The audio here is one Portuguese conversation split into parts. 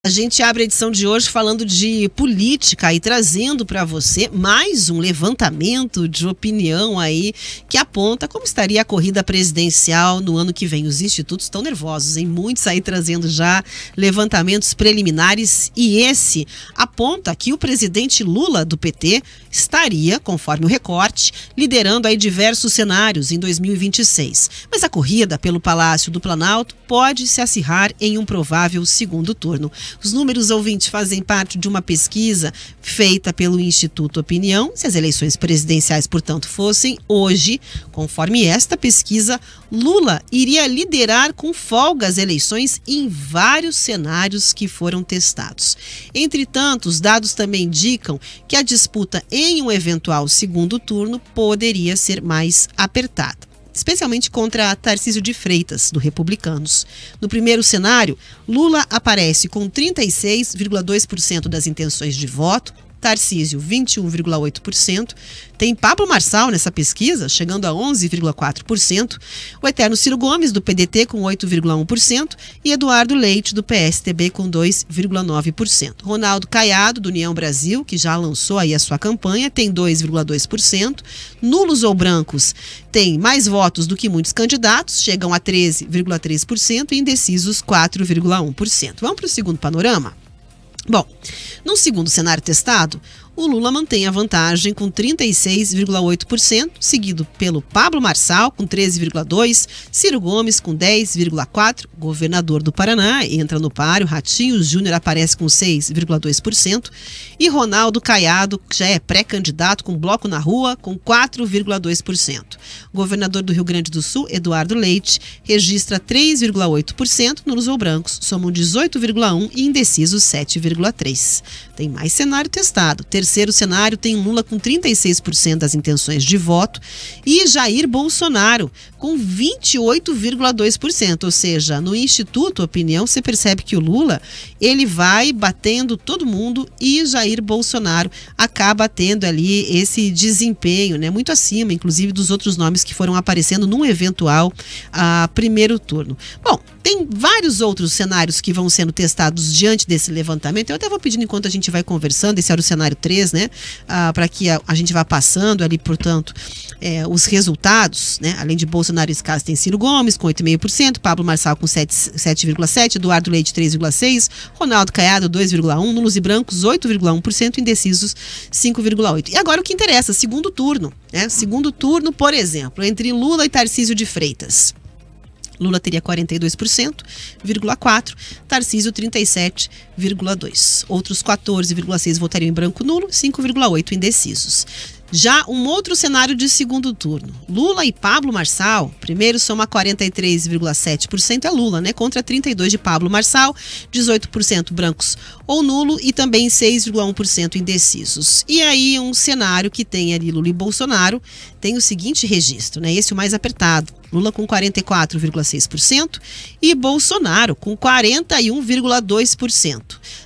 A gente abre a edição de hoje falando de política e trazendo para você mais um levantamento de opinião aí que aponta como estaria a corrida presidencial no ano que vem. Os institutos estão nervosos, hein? Muitos aí trazendo já levantamentos preliminares e esse aponta que o presidente Lula do PT estaria, conforme o recorte, liderando aí diversos cenários em 2026. Mas a corrida pelo Palácio do Planalto pode se acirrar em um provável segundo turno. Os números, ouvintes, fazem parte de uma pesquisa feita pelo Instituto Opinião. Se as eleições presidenciais, portanto, fossem hoje, conforme esta pesquisa, Lula iria liderar com folga as eleições em vários cenários que foram testados. Entretanto, os dados também indicam que a disputa em um eventual segundo turno poderia ser mais apertada, especialmente contra Tarcísio de Freitas, do Republicanos. No primeiro cenário, Lula aparece com 36,2% das intenções de voto, Tarcísio 21,8%, tem Pablo Marçal nessa pesquisa, chegando a 11,4%, o eterno Ciro Gomes, do PDT, com 8,1%, e Eduardo Leite, do PSTB, com 2,9%. Ronaldo Caiado, do União Brasil, que já lançou aí a sua campanha, tem 2,2%. Nulos ou brancos têm mais votos do que muitos candidatos, chegam a 13,3%, e indecisos 4,1%. Vamos para o segundo panorama? Bom, no segundo cenário testado, o Lula mantém a vantagem com 36,8%, seguido pelo Pablo Marçal com 13,2%, Ciro Gomes com 10,4%, governador do Paraná entra no páreo, Ratinho Júnior aparece com 6,2% e Ronaldo Caiado, que já é pré-candidato com bloco na rua, com 4,2%. Governador do Rio Grande do Sul, Eduardo Leite, registra 3,8%, nulos ou brancos somam 18,1% e indecisos 7,3%. Tem mais cenário testado. Terceiro cenário tem Lula com 36% das intenções de voto e Jair Bolsonaro com 28,2%, ou seja, no Instituto Opinião você percebe que o Lula ele vai batendo todo mundo e Jair Bolsonaro acaba tendo ali esse desempenho, né, muito acima, inclusive, dos outros nomes que foram aparecendo num eventual primeiro turno. Bom, tem vários outros cenários que vão sendo testados diante desse levantamento. Eu até vou pedindo enquanto a gente vai conversando, esse era o cenário 3, né? Para que a gente vá passando ali, portanto, os resultados, né? Além de Bolsonaro, esse caso tem Ciro Gomes com 8,5%, Pablo Marçal com 7,7%, Eduardo Leite 3,6%, Ronaldo Caiado 2,1%, nulos e brancos 8,1%, indecisos 5,8%. E agora o que interessa, segundo turno, né? Segundo turno, por exemplo, entre Lula e Tarcísio de Freitas. Lula teria 42,4%, Tarcísio 37,2%. Outros 14,6% votariam em branco nulo, 5,8% indecisos. Já um outro cenário de segundo turno. Lula e Pablo Marçal, primeiro soma 43,7% é Lula, né? Contra 32% de Pablo Marçal, 18% brancos ou nulo e também 6,1% indecisos. E aí um cenário que tem ali Lula e Bolsonaro tem o seguinte registro, né? Esse é o mais apertado. Lula com 44,6% e Bolsonaro com 41,2%.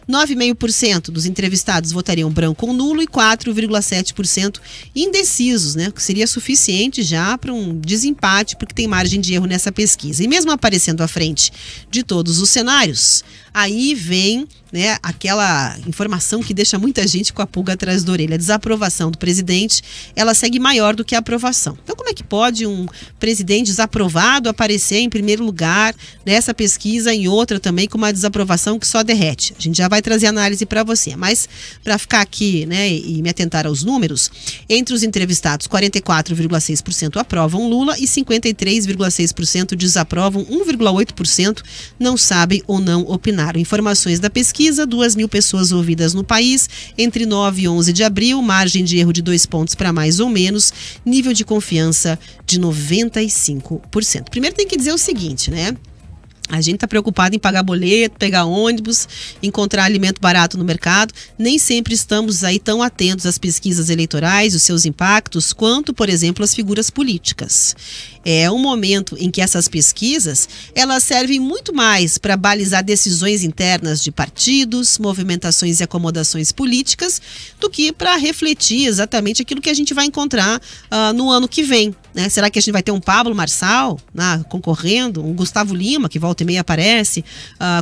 9,5% dos entrevistados votariam branco ou nulo e 4,7% indecisos, né? Que seria suficiente já para um desempate, porque tem margem de erro nessa pesquisa. E mesmo aparecendo à frente de todos os cenários, aí vem, né, aquela informação que deixa muita gente com a pulga atrás da orelha. A desaprovação do presidente, ela segue maior do que a aprovação. Então, como é que pode um presidente desaprovado aparecer em primeiro lugar nessa pesquisa, em outra também com uma desaprovação que só derrete? A gente já vai trazer análise para você, mas para ficar aqui, né, e me atentar aos números, entre os entrevistados, 44,6% aprovam Lula e 53,6% desaprovam, 1,8% não sabem ou não opinaram. Informações da pesquisa, 2.000 pessoas ouvidas no país, entre 9 e 11 de abril, margem de erro de 2 pontos para mais ou menos, nível de confiança de 95%. Primeiro tem que dizer o seguinte, né? A gente está preocupado em pagar boleto, pegar ônibus, encontrar alimento barato no mercado. Nem sempre estamos aí tão atentos às pesquisas eleitorais, os seus impactos, quanto, por exemplo, as figuras políticas. É um momento em que essas pesquisas, elas servem muito mais para balizar decisões internas de partidos, movimentações e acomodações políticas, do que para refletir exatamente aquilo que a gente vai encontrar no ano que vem, né? Será que a gente vai ter um Pablo Marçal concorrendo, um Gustavo Lima, que volta volta e meia aparece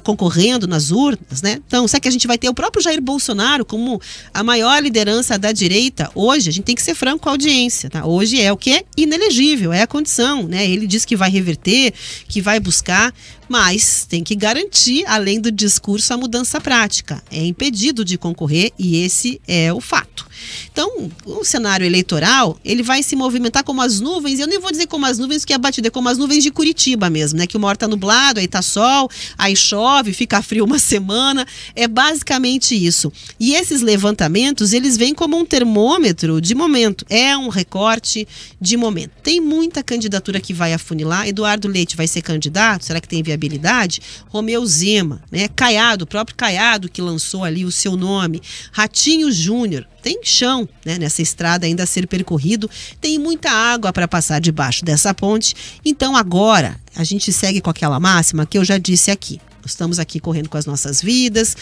concorrendo nas urnas, né? Então, será que a gente vai ter o próprio Jair Bolsonaro como a maior liderança da direita? Hoje, a gente tem que ser franco com a audiência, tá? Hoje é o que? Inelegível, é a condição, né? Ele diz que vai reverter, que vai buscar, mas tem que garantir, além do discurso, a mudança prática. É impedido de concorrer e esse é o fato. Então, o cenário eleitoral, ele vai se movimentar como as nuvens, eu nem vou dizer como as nuvens, que é batido, é como as nuvens de Curitiba mesmo, né? Que uma hora tá nublado, aí tá sol, aí chove, fica frio uma semana, é basicamente isso. E esses levantamentos, eles vêm como um termômetro de momento, é um recorte de momento. Tem muita candidatura que vai afunilar, Eduardo Leite vai ser candidato, será que tem viabilidade? Romeu Zema, né? Caiado, o próprio Caiado que lançou ali o seu nome, Ratinho Júnior, tem chão, né, nessa estrada ainda a ser percorrido, tem muita água para passar debaixo dessa ponte. Então agora a gente segue com aquela máxima que eu já disse aqui. Estamos aqui correndo com as nossas vidas,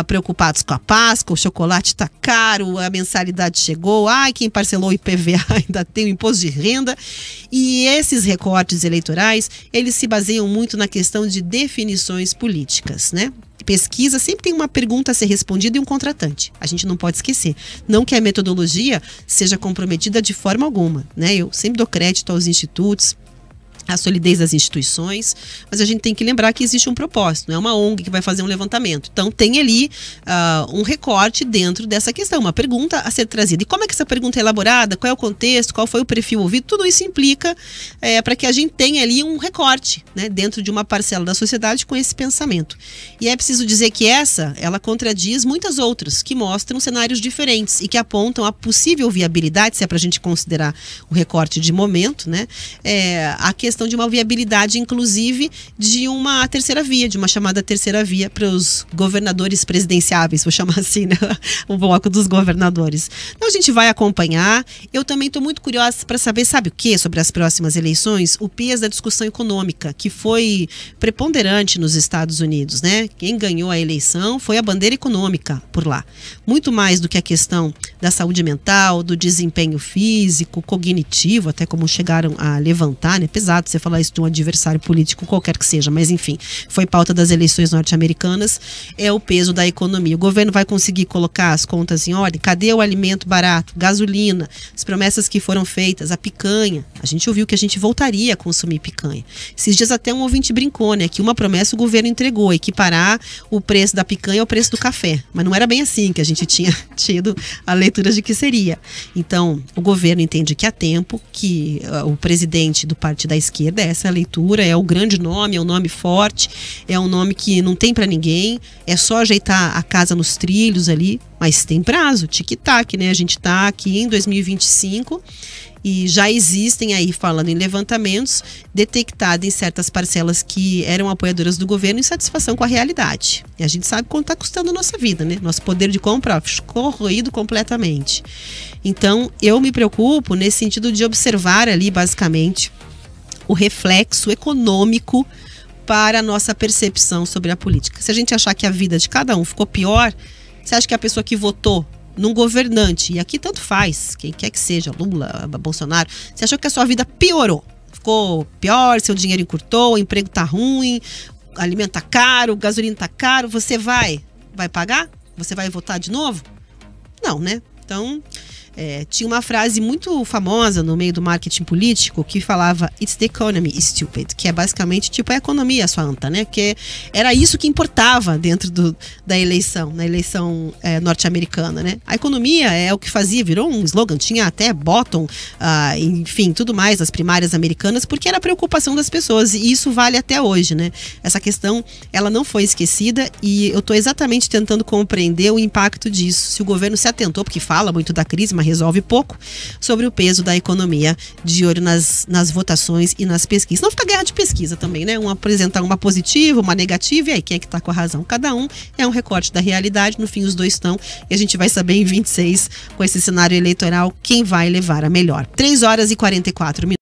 preocupados com a Páscoa, o chocolate está caro, a mensalidade chegou, quem parcelou o IPVA ainda tem o imposto de renda. E esses recortes eleitorais, eles se baseiam muito na questão de definições políticas, né? Pesquisa sempre tem uma pergunta a ser respondida e um contratante. A gente não pode esquecer. Não que a metodologia seja comprometida de forma alguma, né? Eu sempre dou crédito aos institutos, a solidez das instituições, mas a gente tem que lembrar que existe um propósito, não é uma ONG que vai fazer um levantamento. Então tem ali um recorte dentro dessa questão, uma pergunta a ser trazida. E como é que essa pergunta é elaborada, qual é o contexto, qual foi o perfil ouvido, tudo isso implica para que a gente tenha ali um recorte, né, dentro de uma parcela da sociedade com esse pensamento. E é preciso dizer que ela contradiz muitas outras que mostram cenários diferentes e que apontam a possível viabilidade, se é para a gente considerar o recorte de momento, né, a questão de uma viabilidade, inclusive, de uma terceira via, de uma chamada terceira via para os governadores presidenciáveis, vou chamar assim, né? O bloco dos governadores. Então a gente vai acompanhar. Eu também estou muito curiosa para saber, sabe o que, sobre as próximas eleições? O peso da discussão econômica, que foi preponderante nos Estados Unidos, né? Quem ganhou a eleição foi a bandeira econômica por lá. Muito mais do que a questão da saúde mental, do desempenho físico, cognitivo, até como chegaram a levantar, né? Pesado você falar isso de um adversário político qualquer que seja, mas enfim, foi pauta das eleições norte-americanas, é o peso da economia. O governo vai conseguir colocar as contas em ordem? Cadê o alimento barato, gasolina, as promessas que foram feitas, a picanha? A gente ouviu que a gente voltaria a consumir picanha. Esses dias até um ouvinte brincou, né, que uma promessa o governo entregou, equiparar o preço da picanha ao preço do café, mas não era bem assim que a gente tinha tido a leitura de que seria. Então, o governo entende que há tempo, que o presidente do partido da esquerda, essa leitura, é o grande nome, é um nome forte, é um nome que não tem para ninguém, é só ajeitar a casa nos trilhos ali, mas tem prazo, tic-tac, né? A gente está aqui em 2025 e já existem aí, falando em levantamentos, detectado em certas parcelas que eram apoiadoras do governo insatisfação com a realidade. E a gente sabe quanto está custando a nossa vida, né? Nosso poder de compra corroído completamente. Então, eu me preocupo nesse sentido de observar ali, basicamente, o reflexo econômico para a nossa percepção sobre a política. Se a gente achar que a vida de cada um ficou pior, você acha que a pessoa que votou num governante, e aqui tanto faz, quem quer que seja, Lula, Bolsonaro, você achou que a sua vida piorou, ficou pior, seu dinheiro encurtou, o emprego tá ruim, o alimento tá caro, o gasolina tá caro, você vai pagar? Você vai votar de novo? Não, né? Então, tinha uma frase muito famosa no meio do marketing político que falava "It's the economy, stupid", que é basicamente tipo a economia, sua anta, né? Que era isso que importava dentro da eleição, na eleição norte-americana, né? A economia é o que fazia, virou um slogan, tinha até bottom, enfim, tudo mais das primárias americanas, porque era a preocupação das pessoas e isso vale até hoje, né? Essa questão, ela não foi esquecida e eu estou exatamente tentando compreender o impacto disso. Se o governo se atentou, porque fala muito da crise, mas resolve pouco, sobre o peso da economia, de olho nas votações e nas pesquisas. Não fica guerra de pesquisa também, né? Um apresentar uma positiva, uma negativa, e aí quem é que tá com a razão? Cada um é um recorte da realidade, no fim os dois estão, e a gente vai saber em 26, com esse cenário eleitoral, quem vai levar a melhor. 3 horas e 44 minutos.